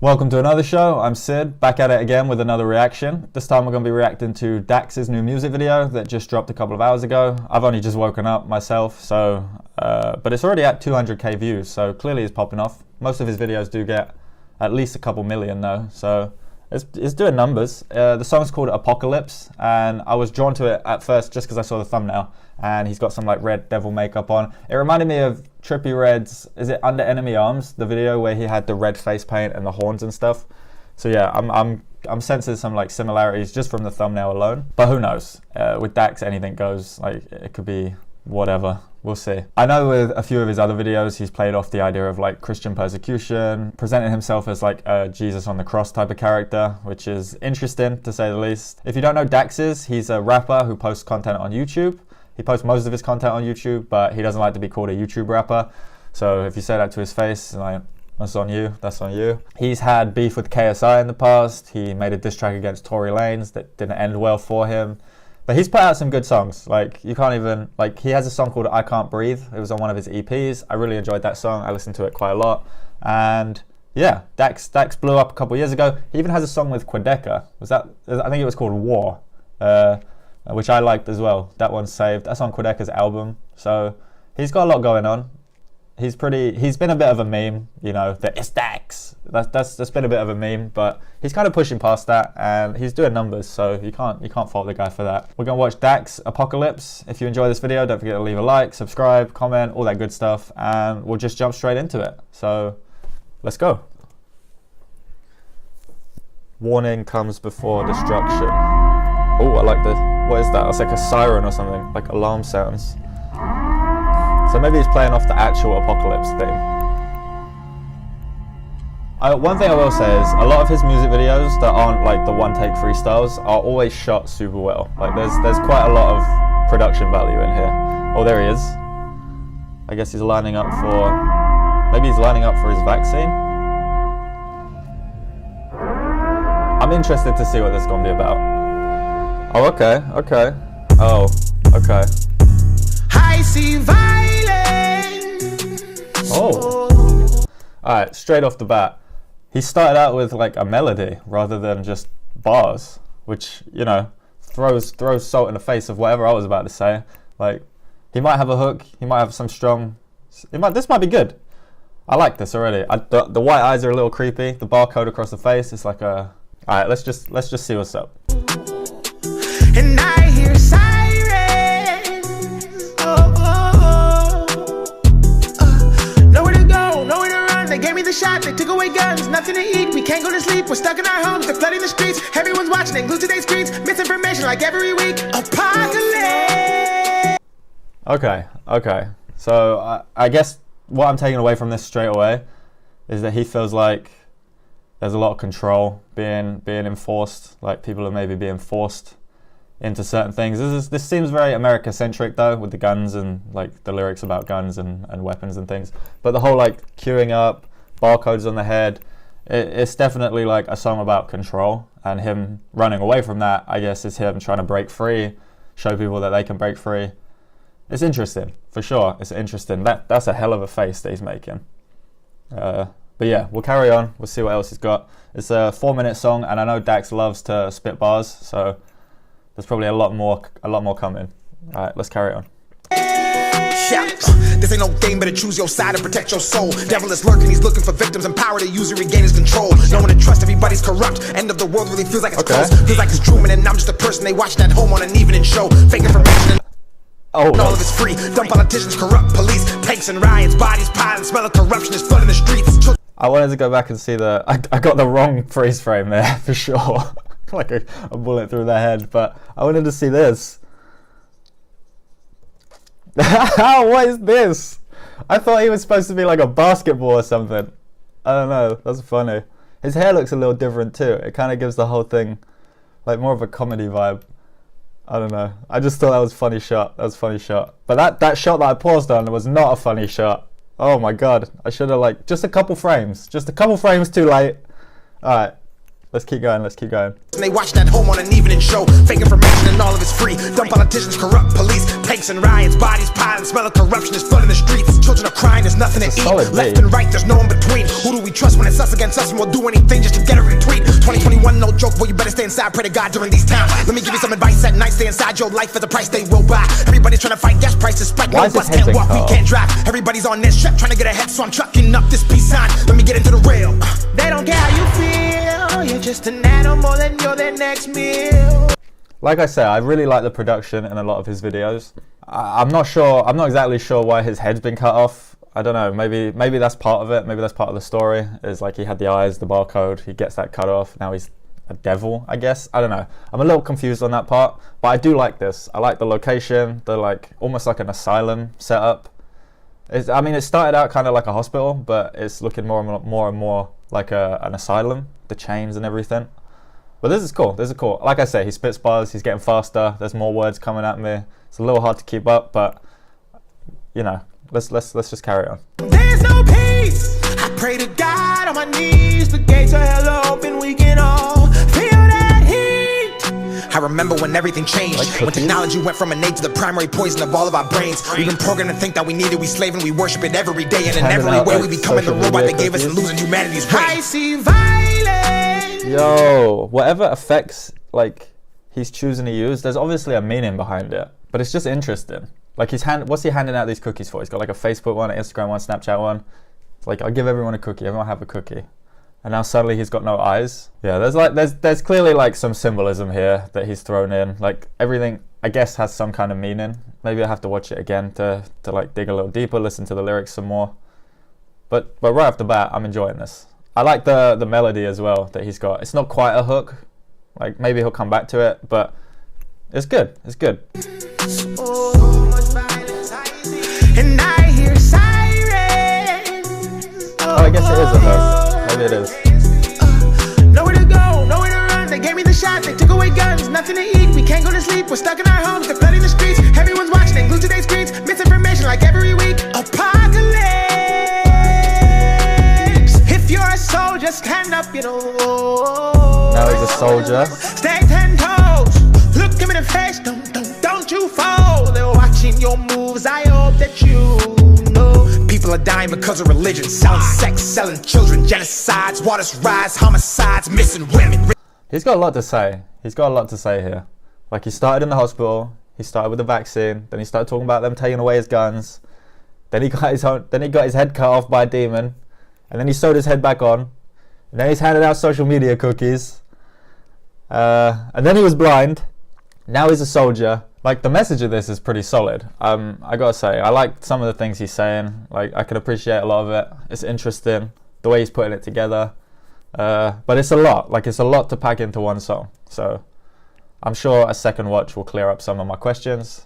Welcome to another show. I'm Sid, back at it again with another reaction. This time we're going to be reacting to Dax's new music video that just dropped a couple of hours ago. I've only just woken up myself, but it's already at 200k views, so clearly it's popping off. Most of his videos do get at least a couple million though, so it's doing numbers. The song's called Apocalypse, and I was drawn to it at first just because I saw the thumbnail, and he's got some like red devil makeup on. It reminded me of Trippie Redd's, is it Under Enemy Arms, the video where he had the red face paint and the horns and stuff. So yeah, I'm sensing some like similarities just from the thumbnail alone. But who knows? With Dax, anything goes. Like, it could be whatever. We'll see. I know with a few of his other videos, he's played off the idea of like Christian persecution, presenting himself as like a Jesus on the cross type of character, which is interesting to say the least. If you don't know Dax he's a rapper who posts content on YouTube. He posts most of his content on YouTube, but he doesn't like to be called a YouTube rapper. So if you say that to his face, like, that's on you, that's on you. He's had beef with KSI in the past. He made a diss track against Tory Lanez that didn't end well for him. But he's put out some good songs. Like, you can't even, like, he has a song called I Can't Breathe. It was on one of his EPs. I really enjoyed that song. I listened to it quite a lot. And yeah, Dax blew up a couple years ago. He even has a song with Quadeca. I think it was called War. Which I liked as well. That one's saved. That's on Quadeca's album. So he's got a lot going on. He's been a bit of a meme, you know, that it's Dax. That's been a bit of a meme, but he's kind of pushing past that, and he's doing numbers, so you can't fault the guy for that. We're gonna watch Dax Apocalypse. If you enjoy this video, don't forget to leave a like, subscribe, comment, all that good stuff, and we'll just jump straight into it. So let's go. Warning comes before destruction. Oh, I like this. What is that? It's like a siren or something, like alarm sounds. So maybe he's playing off the actual apocalypse thing. One thing I will say is a lot of his music videos that aren't like the one-take freestyles are always shot super well. Like there's quite a lot of production value in here. Oh, there he is. I guess he's lining up for, maybe he's lining up for his vaccine. I'm interested to see what this is going to be about. Oh, okay. Oh, okay. I see violence. Oh. Alright, straight off the bat. He started out with like a melody rather than just bars, which, you know, throws salt in the face of whatever I was about to say. Like, he might have a hook, he might have some strong... This might be good. I like this already. The white eyes are a little creepy. The barcode across the face is like a... Alright, let's just see what's up. And I hear sirens. Nowhere to go, nowhere to run. They gave me the shot, they took away guns. Nothing to eat, we can't go to sleep. We're stuck in our homes, they're flooding the streets. Everyone's watching and glued to their screens. Misinformation like every week. Apocalypse. Okay. So I guess what I'm taking away from this straight away is that he feels like there's a lot of control being enforced. Like, people are maybe being forced into certain things. This seems very America-centric though, with the guns and like the lyrics about guns and weapons and things. But the whole like queuing up, barcodes on the head, it's definitely like a song about control, and him running away from that, I guess, is him trying to break free, show people that they can break free. It's interesting, for sure. It's interesting. That's a hell of a face that he's making. But yeah, we'll carry on. We'll see what else he's got. It's a 4-minute song, and I know Dax loves to spit bars, so there's probably a lot more coming. All right, let's carry on. Yeah. This ain't no game, better choose your side and protect your soul. Devil is lurking, he's looking for victims and power to use to regain his control. No one to trust, everybody's corrupt. End of the world really feels like it's close. Feels like it's Truman and I'm just a person they watching at home on an evening show. Fake information and all of it's free. Dumb politicians, corrupt police, tanks and riots, bodies piling, smell of corruption is flooding the streets. I wanted to go back and see I got the wrong freeze frame there for sure. Like a bullet through their head, but I wanted to see this. What is this? I thought he was supposed to be like a basketball or something. I don't know, that's funny. His hair looks a little different too. It kind of gives the whole thing like more of a comedy vibe. I don't know. I just thought that was a funny shot. That was a funny shot. But that shot that I paused on was not a funny shot. Oh my god. I should have like just a couple frames. Just a couple frames too late. Alright. Let's keep going, let's keep going. And they watching at home on an evening show. Fake information and all of it's free. Dumb politicians, corrupt police. Tanks and riots, bodies piling. Smell of corruption is flooding the streets. Children are crying, there's nothing to eat. Left and right, there's no in between. Who do we trust when it's us against us? And we'll do anything just to get a retweet. 2021, no joke, boy, you better stay inside. Pray to God during these times. Let me give you some advice at night. Stay inside your life for the price they will buy. Everybody's trying to fight gas prices. Spike, no bus can't walk, we can't drive. Everybody's on this trip trying to get ahead, so I'm trucking up this peace sign. Let me get into the rail. They don't care how you feel. You're just an animal and you're their next meal. Like I said, I really like the production in a lot of his videos. I'm not exactly sure why his head's been cut off. I don't know, maybe that's part of it. Maybe that's part of the story. Is like he had the eyes, the barcode, he gets that cut off. Now he's a devil, I guess. I don't know. I'm a little confused on that part, but I do like this. I like the location, the like almost like an asylum setup. I mean, it started out kind of like a hospital, but it's looking more and more like an asylum. The chains and everything. But this is cool. This is cool. Like I say, he spits bars. He's getting faster. There's more words coming at me. It's a little hard to keep up, but you know, let's just carry on. There's no peace. I pray to God on my knees. The gates are hell open. We can all feel that heat. I remember when everything changed. Like when technology went from innate to the primary poison of all of our brains. We've been programmed to think that we need it. We slave and we worship it every day. And in every way we becoming the robot they gave us and losing humanity's way. I see violence. Yo, whatever effects like he's choosing to use, there's obviously a meaning behind it. But it's just interesting. Like what's he handing out these cookies for? He's got like a Facebook one, an Instagram one, Snapchat one. It's like, I'll give everyone a cookie. Everyone have a cookie. And now suddenly he's got no eyes. Yeah, there's clearly like some symbolism here that he's thrown in. Like everything, I guess, has some kind of meaning. Maybe I have to watch it again to like dig a little deeper, listen to the lyrics some more. But right off the bat, I'm enjoying this. I like the melody as well that he's got. It's not quite a hook. Like maybe he'll come back to it, but it's good. It's good. And I hear sirens. Oh, I guess it is a hook. Maybe it is. Nowhere to go, nowhere to run. They gave me the shot, they took away guns. Nothing to eat, we can't go to sleep. We're stuck in our homes, they're flooding the streets. Everyone's watching and glued to their screens. Misinformation like every week. Apocalypse. If you're a soldier, stand up, you know. Now he's a soldier. Stay 10 toes. Look him in the face, don't you fall. They're watching your moves, I hope that you know. People are dying because of religion. Selling sex, selling children. Genocides, waters rise, homicides, missing women. He's got a lot to say. He's got a lot to say here. Like he started in the hospital. He started with the vaccine. Then he started talking about them taking away his guns. Then he got his head cut off by a demon. And then he sewed his head back on. And then he's handed out social media cookies. And then he was blind. Now he's a soldier. Like the message of this is pretty solid. I gotta say, I like some of the things he's saying. Like I can appreciate a lot of it. It's interesting the way he's putting it together. But it's a lot. Like it's a lot to pack into one song. So I'm sure a second watch will clear up some of my questions.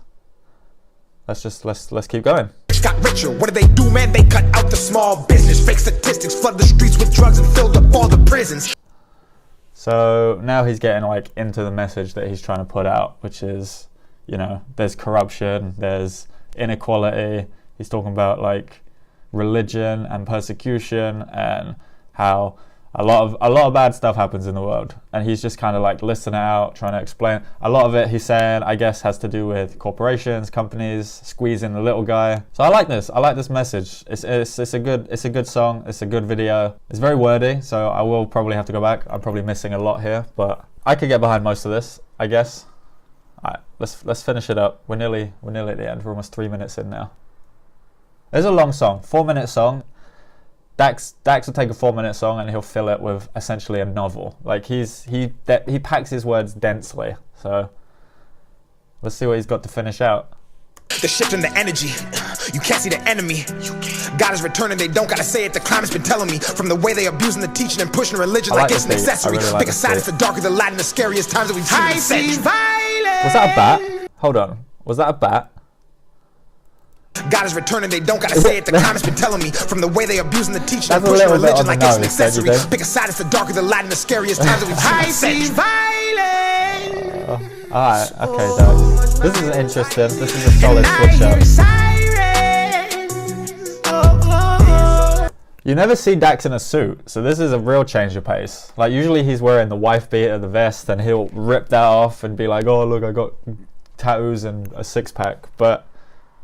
Let's keep going. Got richer. What do they do, man? They cut out the small business. Fake statistics, flood the streets with drugs and filled up all the prisons. So now he's getting like into the message that he's trying to put out, which is, you know, there's corruption, there's inequality. He's talking about like religion and persecution and how a lot of bad stuff happens in the world. And he's just kind of like listing it out, trying to explain. A lot of it, he's saying, I guess, has to do with corporations, companies, squeezing the little guy. So I like this. I like this message. It's a good song. It's a good video. It's very wordy, so I will probably have to go back. I'm probably missing a lot here, but I could get behind most of this, I guess. All right, let's finish it up. We're nearly at the end. We're almost 3 minutes in now. It's a long song, 4-minute song. Dax will take a 4-minute song and he'll fill it with essentially a novel. Like he packs his words densely. So let's see what he's got to finish out. The shift in the energy, you can't see the enemy. God is returning, they don't gotta say it. The climate's been telling me from the way they abusing the teaching and pushing religion like it's an accessory. Pick a side, it's the darker, the light, and the scariest times that we've seen in the century. Was that a bat? Hold on. Was that a bat? God is returning, they don't gotta say it. The climate's been telling me from the way they abusing the teaching and That's pushing religion like it's an accessory. Don't you think? Pick a side, it's the darker, the light, and the scariest times that we've seen in the century. Alright, okay, Dax. This is interesting. This is a solid switch up. You never see Dax in a suit, so this is a real change of pace. Like, usually he's wearing the wife beater, the vest, and he'll rip that off and be like, oh, look, I got tattoos and a six-pack. But,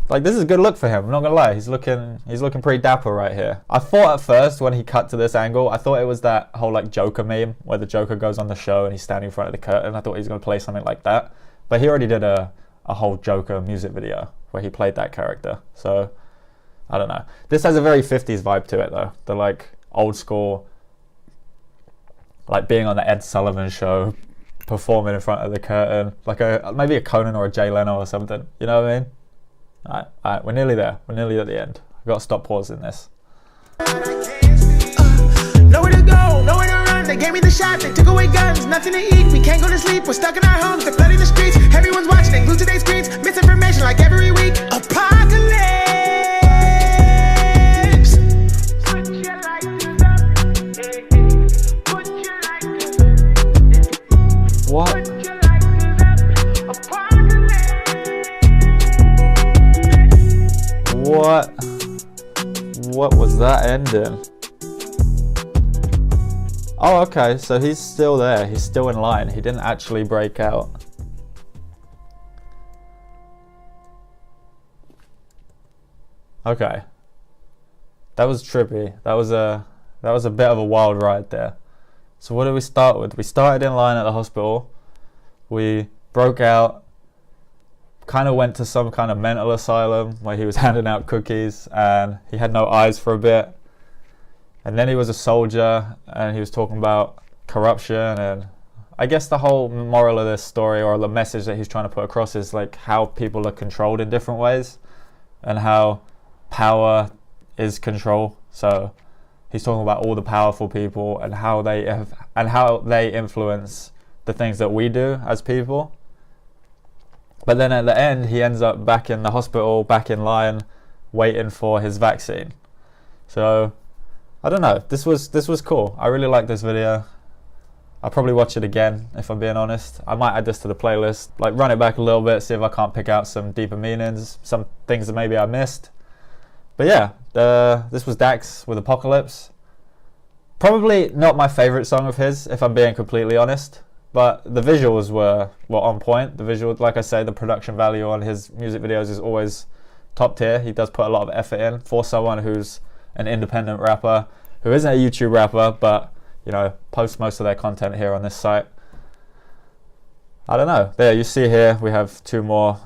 like, this is a good look for him, I'm not gonna lie. He's looking pretty dapper right here. I thought at first, when he cut to this angle, I thought it was that whole, like, Joker meme, where the Joker goes on the show and he's standing in front of the curtain. I thought he was gonna play something like that. But he already did a whole Joker music video where he played that character. So, I don't know. This has a very 50s vibe to it though. The like old school, like being on the Ed Sullivan show, performing in front of the curtain, like maybe a Conan or a Jay Leno or something. You know what I mean? Alright, we're nearly there. We're nearly at the end. I've got to stop pausing this. Nowhere to go, nowhere to run. They gave me the shot, they took away guns. Nothing to eat, we can't go to sleep. We're stuck in our homes, they're flooding the streets. Everyone's watching, they glued to their screens. Misinformation like every week. Apocalypse. What? What was that ending? Oh, okay, so he's still there. He's still in line. He didn't actually break out. Okay. That was trippy. That was a bit of a wild ride there. So what did we start with? We started in line at the hospital. We broke out, kind of went to some kind of mental asylum where he was handing out cookies and he had no eyes for a bit. And then he was a soldier and he was talking about corruption, and I guess the whole moral of this story, or the message that he's trying to put across, is like how people are controlled in different ways and how power is control. So he's talking about all the powerful people and how they influence the things that we do as people. But then at the end, he ends up back in the hospital, back in line, waiting for his vaccine. So I don't know. This was cool. I really like this video. I'll probably watch it again if I'm being honest. I might add this to the playlist, like run it back a little bit, see if I can't pick out some deeper meanings, some things that maybe I missed. But yeah, this was Dax with Apocalypse. Probably not my favorite song of his, if I'm being completely honest. But the visuals were on point. The visual, like I say, the production value on his music videos is always top tier. He does put a lot of effort in for someone who's an independent rapper, who isn't a YouTube rapper, but you know, posts most of their content here on this site. I don't know. There, you see here, we have two more,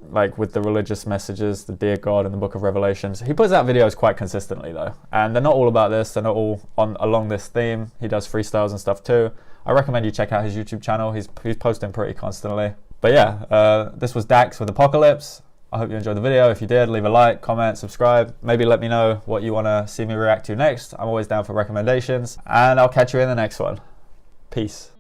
like with the religious messages, the Dear God and the Book of Revelations. He puts out videos quite consistently though, and they're not all about this. They're not all along this theme. He does freestyles and stuff too. I recommend you check out his YouTube channel. He's posting pretty constantly. But yeah, this was Dax with Apocalypse. I hope you enjoyed the video. If you did, leave a like, comment, subscribe. Maybe let me know what you want to see me react to next. I'm always down for recommendations. And I'll catch you in the next one. Peace.